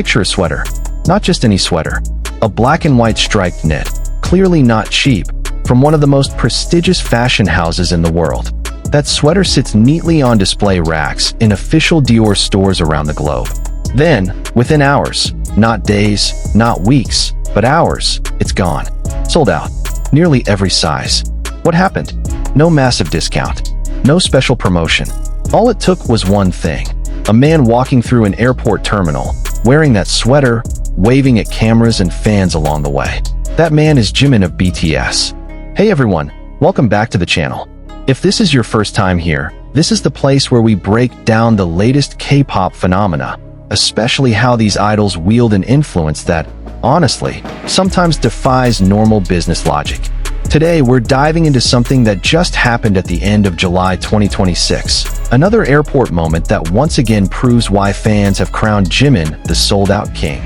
Picture a sweater. Not just any sweater. A black and white striped knit, clearly not cheap, from one of the most prestigious fashion houses in the world. That sweater sits neatly on display racks in official Dior stores around the globe. Then, within hours, not days, not weeks, but hours, it's gone. Sold out. Nearly every size. What happened? No massive discount. No special promotion. All it took was one thing. A man walking through an airport terminal, wearing that sweater, waving at cameras and fans along the way. That man is Jimin of BTS. Hey everyone, welcome back to the channel. If this is your first time here, this is the place where we break down the latest K-pop phenomena, especially how these idols wield an influence that, honestly, sometimes defies normal business logic. Today, we're diving into something that just happened at the end of July 2026. Another airport moment that once again proves why fans have crowned Jimin the sold-out king.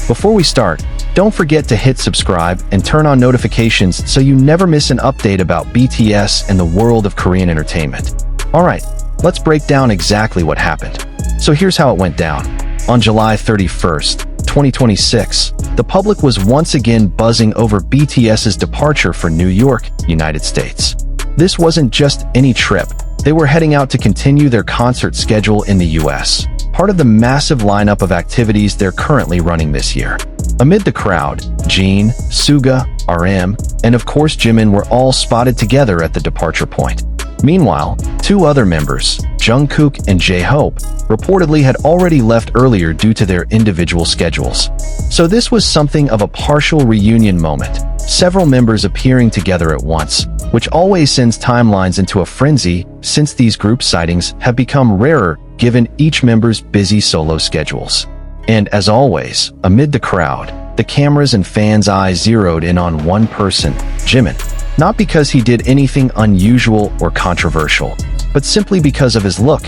Before we start, don't forget to hit subscribe and turn on notifications so you never miss an update about BTS and the world of Korean entertainment. Alright, let's break down exactly what happened. So here's how it went down. On July 31st, 2026, the public was once again buzzing over BTS's departure for New York, United States. This wasn't just any trip. They were heading out to continue their concert schedule in the US, part of the massive lineup of activities they're currently running this year. Amid the crowd, Jin, Suga, RM, and of course Jimin were all spotted together at the departure point. Meanwhile, two other members, Jungkook and jhope, reportedly had already left earlier due to their individual schedules. So this was something of a partial reunion moment, several members appearing together at once, which always sends timelines into a frenzy since these group sightings have become rarer given each member's busy solo schedules. And as always, amid the crowd, the cameras and fans' eyes zeroed in on one person, Jimin. Not because he did anything unusual or controversial, but simply because of his look,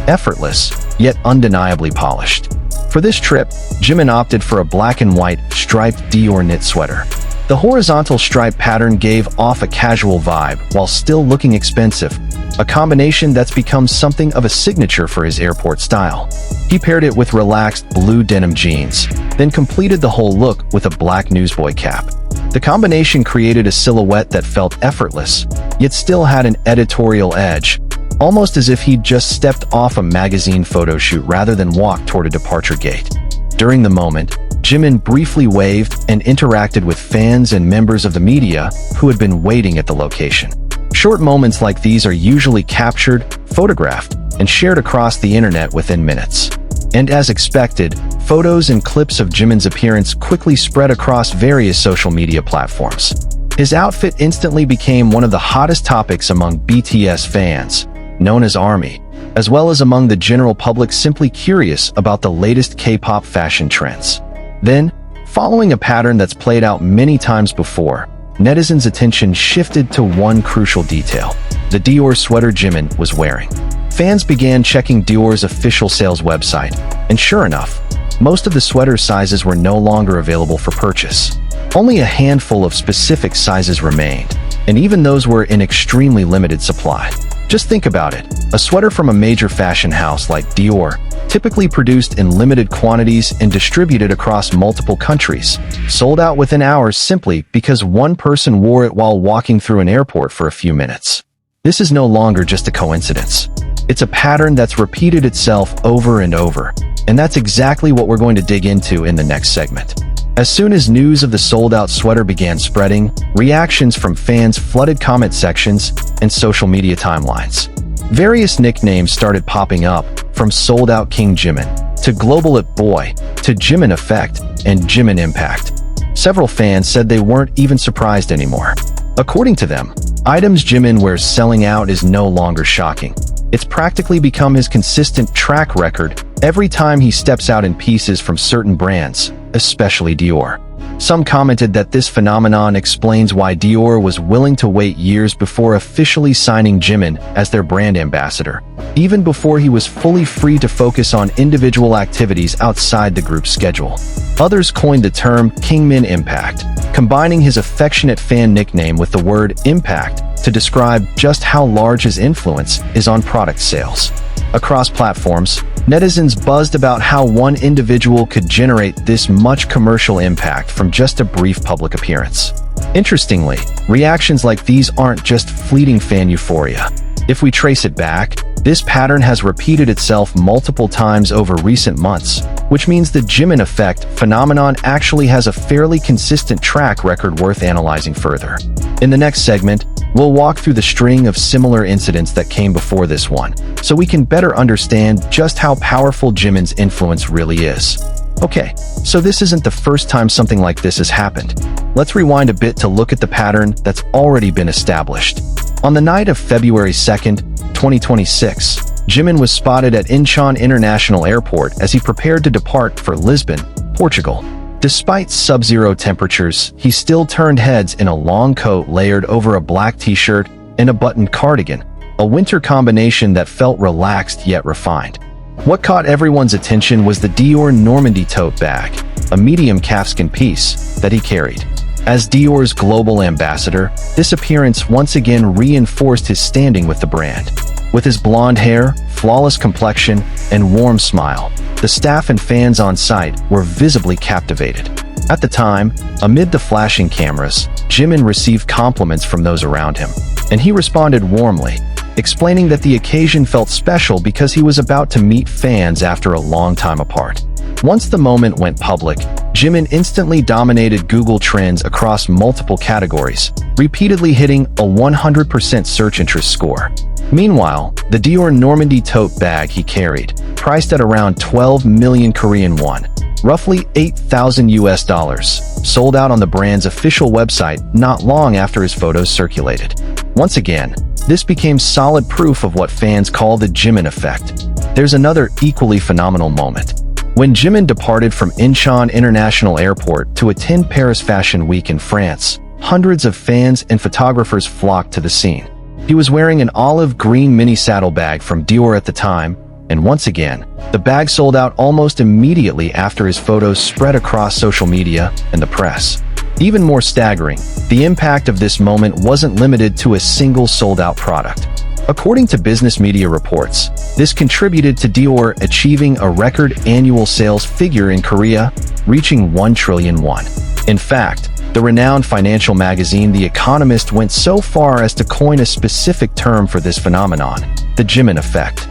effortless, yet undeniably polished. For this trip, Jimin opted for a black and white, striped Dior knit sweater. The horizontal stripe pattern gave off a casual vibe while still looking expensive, a combination that's become something of a signature for his airport style. He paired it with relaxed blue denim jeans, then completed the whole look with a black newsboy cap. The combination created a silhouette that felt effortless, yet still had an editorial edge, almost as if he'd just stepped off a magazine photo shoot rather than walked toward a departure gate. During the moment, Jimin briefly waved and interacted with fans and members of the media who had been waiting at the location. Short moments like these are usually captured, photographed, and shared across the internet within minutes. And as expected, photos and clips of Jimin's appearance quickly spread across various social media platforms. His outfit instantly became one of the hottest topics among BTS fans, known as ARMY, as well as among the general public simply curious about the latest K-pop fashion trends. Then, following a pattern that's played out many times before, netizens' attention shifted to one crucial detail: the Dior sweater Jimin was wearing. Fans began checking Dior's official sales website, and sure enough, most of the sweater sizes were no longer available for purchase. Only a handful of specific sizes remained, and even those were in extremely limited supply. Just think about it, a sweater from a major fashion house like Dior, typically produced in limited quantities and distributed across multiple countries, sold out within hours simply because one person wore it while walking through an airport for a few minutes. This is no longer just a coincidence. It's a pattern that's repeated itself over and over, and that's exactly what we're going to dig into in the next segment. As soon as news of the sold-out sweater began spreading, reactions from fans flooded comment sections and social media timelines. Various nicknames started popping up, from sold-out King Jimin, to Global It Boy, to Jimin Effect, and Jimin Impact. Several fans said they weren't even surprised anymore. According to them, items Jimin wears selling out is no longer shocking. It's practically become his consistent track record every time he steps out in pieces from certain brands, especially Dior. Some commented that this phenomenon explains why Dior was willing to wait years before officially signing Jimin as their brand ambassador, even before he was fully free to focus on individual activities outside the group's schedule. Others coined the term Kingmin Impact, combining his affectionate fan nickname with the word impact to describe just how large his influence is on product sales. Across platforms, netizens buzzed about how one individual could generate this much commercial impact from just a brief public appearance. Interestingly, reactions like these aren't just fleeting fan euphoria. If we trace it back, this pattern has repeated itself multiple times over recent months, which means the Jimin effect phenomenon actually has a fairly consistent track record worth analyzing further. In the next segment, we'll walk through the string of similar incidents that came before this one, so we can better understand just how powerful Jimin's influence really is. Okay, so this isn't the first time something like this has happened. Let's rewind a bit to look at the pattern that's already been established. On the night of February 2nd, 2026, Jimin was spotted at Incheon International Airport as he prepared to depart for Lisbon, Portugal. Despite sub-zero temperatures, he still turned heads in a long coat layered over a black t-shirt and a buttoned cardigan, a winter combination that felt relaxed yet refined. What caught everyone's attention was the Dior Normandy tote bag, a medium calfskin piece that he carried. As Dior's global ambassador, this appearance once again reinforced his standing with the brand. With his blonde hair, flawless complexion, and warm smile, the staff and fans on site were visibly captivated. At the time, amid the flashing cameras, Jimin received compliments from those around him, and he responded warmly, explaining that the occasion felt special because he was about to meet fans after a long time apart. Once the moment went public, Jimin instantly dominated Google Trends across multiple categories, repeatedly hitting a 100% search interest score. Meanwhile, the Dior Normandy tote bag he carried, priced at around 12 million Korean won, roughly $8,000, sold out on the brand's official website not long after his photos circulated. Once again, this became solid proof of what fans call the Jimin effect. There's another equally phenomenal moment. When Jimin departed from Incheon International Airport to attend Paris Fashion Week in France, hundreds of fans and photographers flocked to the scene. He was wearing an olive green mini saddlebag from Dior at the time, and once again, the bag sold out almost immediately after his photos spread across social media and the press. Even more staggering, the impact of this moment wasn't limited to a single sold-out product. According to business media reports, this contributed to Dior achieving a record annual sales figure in Korea, reaching 1 trillion won. In fact, the renowned financial magazine The Economist went so far as to coin a specific term for this phenomenon, the Jimin effect.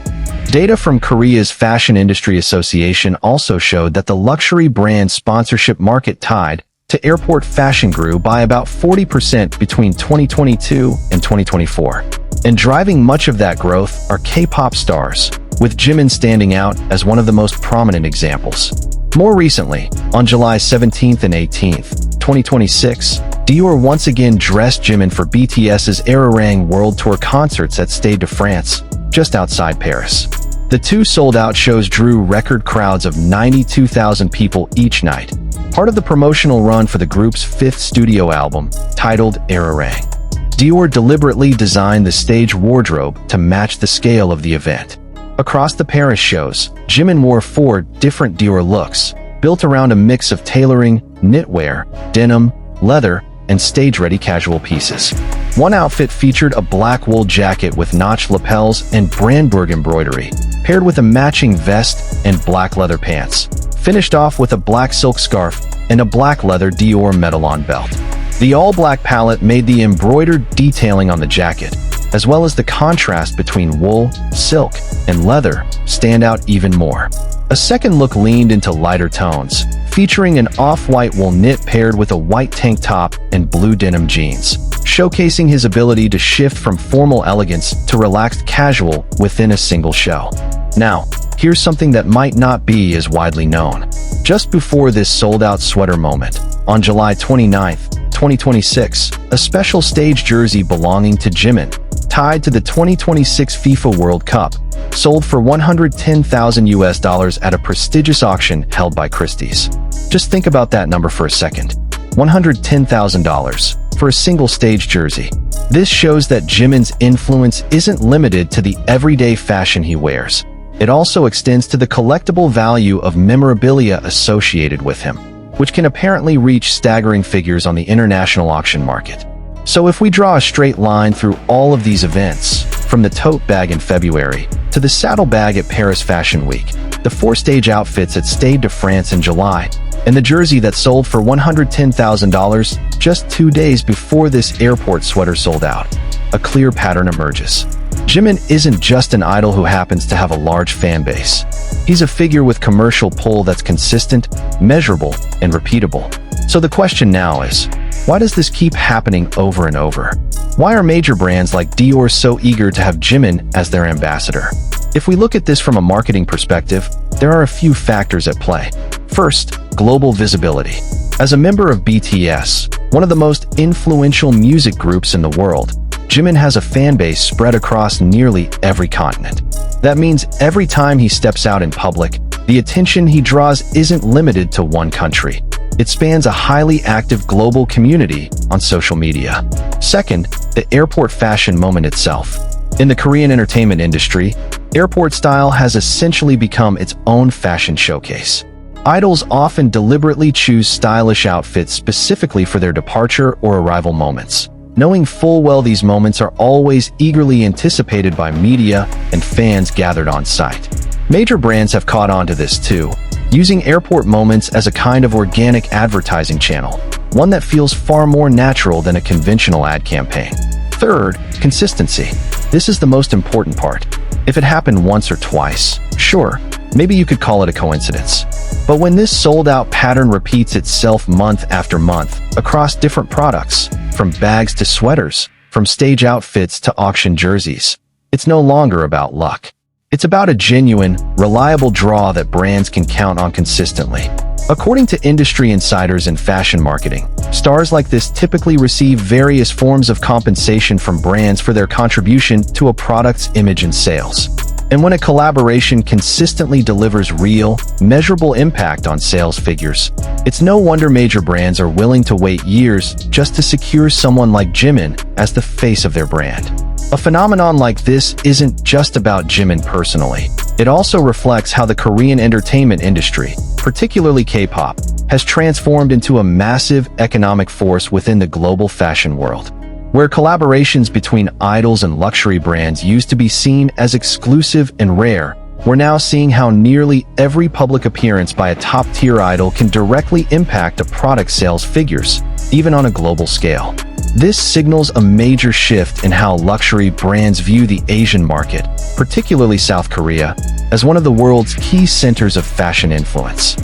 Data from Korea's Fashion Industry Association also showed that the luxury brand sponsorship market tied to airport fashion grew by about 40% between 2022 and 2024. And driving much of that growth are K-pop stars, with Jimin standing out as one of the most prominent examples. More recently, on July 17th and 18th, 2026, Dior once again dressed Jimin for BTS's Arirang World Tour concerts at Stade de France, just outside Paris. The two sold-out shows drew record crowds of 92,000 people each night, part of the promotional run for the group's fifth studio album, titled Arirang. Dior deliberately designed the stage wardrobe to match the scale of the event. Across the Paris shows, Jimin wore 4 different Dior looks, built around a mix of tailoring, knitwear, denim, leather, and stage-ready casual pieces. One outfit featured a black wool jacket with notched lapels and Brandberg embroidery, paired with a matching vest and black leather pants, finished off with a black silk scarf and a black leather Dior medallion belt. The all-black palette made the embroidered detailing on the jacket, as well as the contrast between wool, silk, and leather, stand out even more. A second look leaned into lighter tones, featuring an off-white wool knit paired with a white tank top and blue denim jeans, showcasing his ability to shift from formal elegance to relaxed casual within a single show. Now, here's something that might not be as widely known. Just before this sold-out sweater moment, on July 29th, 2026, a special stage jersey belonging to Jimin, tied to the 2026 FIFA World Cup, sold for $110,000 at a prestigious auction held by Christie's. Just think about that number for a second. $110,000 for a single stage jersey. This shows that Jimin's influence isn't limited to the everyday fashion he wears. It also extends to the collectible value of memorabilia associated with him, which can apparently reach staggering figures on the international auction market. So if we draw a straight line through all of these events, from the tote bag in February to the saddlebag at Paris Fashion Week, the 4-stage outfits at Stade de France in July, and the jersey that sold for $110,000 just 2 days before this airport sweater sold out, a clear pattern emerges. Jimin isn't just an idol who happens to have a large fan base. He's a figure with commercial pull that's consistent, measurable, and repeatable. So the question now is, why does this keep happening over and over? Why are major brands like Dior so eager to have Jimin as their ambassador? If we look at this from a marketing perspective, there are a few factors at play. First, global visibility. As a member of BTS, one of the most influential music groups in the world, Jimin has a fan base spread across nearly every continent. That means every time he steps out in public, the attention he draws isn't limited to one country. It spans a highly active global community on social media. Second, the airport fashion moment itself. In the Korean entertainment industry, airport style has essentially become its own fashion showcase. Idols often deliberately choose stylish outfits specifically for their departure or arrival moments, knowing full well these moments are always eagerly anticipated by media and fans gathered on site. Major brands have caught on to this too, using airport moments as a kind of organic advertising channel, one that feels far more natural than a conventional ad campaign. Third, consistency. This is the most important part. If it happened once or twice, sure, maybe you could call it a coincidence. But when this sold-out pattern repeats itself month after month across different products, from bags to sweaters, from stage outfits to auction jerseys, it's no longer about luck. It's about a genuine, reliable draw that brands can count on consistently. According to industry insiders in fashion marketing, stars like this typically receive various forms of compensation from brands for their contribution to a product's image and sales. And when a collaboration consistently delivers real, measurable impact on sales figures, it's no wonder major brands are willing to wait years just to secure someone like Jimin as the face of their brand. A phenomenon like this isn't just about Jimin personally. It also reflects how the Korean entertainment industry, particularly K-pop, has transformed into a massive economic force within the global fashion world. Where collaborations between idols and luxury brands used to be seen as exclusive and rare, we're now seeing how nearly every public appearance by a top-tier idol can directly impact a product's sales figures, even on a global scale. This signals a major shift in how luxury brands view the Asian market, particularly South Korea, as one of the world's key centers of fashion influence.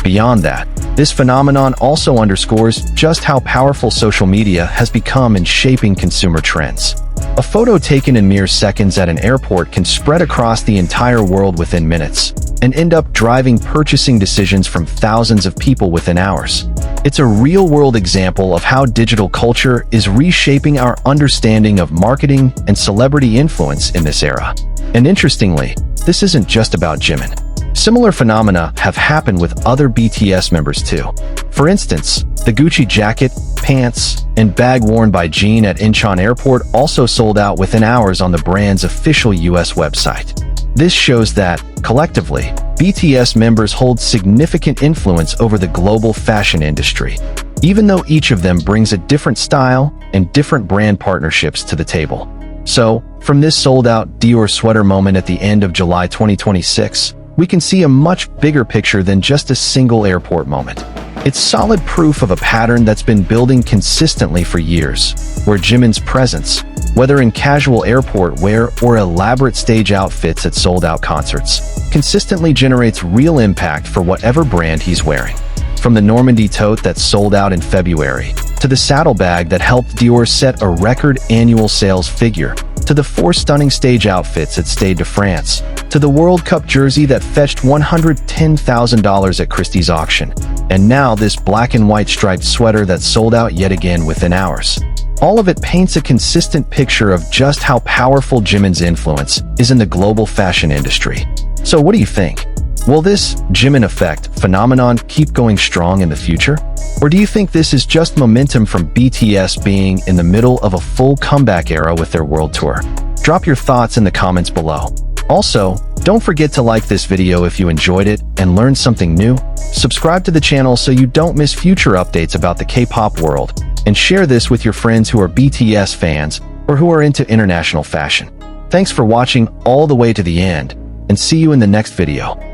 Beyond that, this phenomenon also underscores just how powerful social media has become in shaping consumer trends. A photo taken in mere seconds at an airport can spread across the entire world within minutes and end up driving purchasing decisions from thousands of people within hours. It's a real-world example of how digital culture is reshaping our understanding of marketing and celebrity influence in this era. And interestingly, this isn't just about Jimin. Similar phenomena have happened with other BTS members too. For instance, the Gucci jacket, pants, and bag worn by Jimin at Incheon Airport also sold out within hours on the brand's official US website. This shows that, collectively, BTS members hold significant influence over the global fashion industry, even though each of them brings a different style and different brand partnerships to the table. So, from this sold-out Dior sweater moment at the end of July 2026, we can see a much bigger picture than just a single airport moment. It's solid proof of a pattern that's been building consistently for years, where Jimin's presence, whether in casual airport wear or elaborate stage outfits at sold-out concerts, consistently generates real impact for whatever brand he's wearing. From the Normandy tote that sold out in February, to the saddlebag that helped Dior set a record annual sales figure, to the 4 stunning stage outfits at Stade de France, to the World Cup jersey that fetched $110,000 at Christie's auction, and now this black and white striped sweater that sold out yet again within hours. All of it paints a consistent picture of just how powerful Jimin's influence is in the global fashion industry. So what do you think? Will this Jimin effect phenomenon keep going strong in the future? Or do you think this is just momentum from BTS being in the middle of a full comeback era with their world tour? Drop your thoughts in the comments below. Also, don't forget to like this video if you enjoyed it and learned something new. Subscribe to the channel so you don't miss future updates about the K-pop world, and share this with your friends who are BTS fans or who are into international fashion. Thanks for watching all the way to the end, and see you in the next video.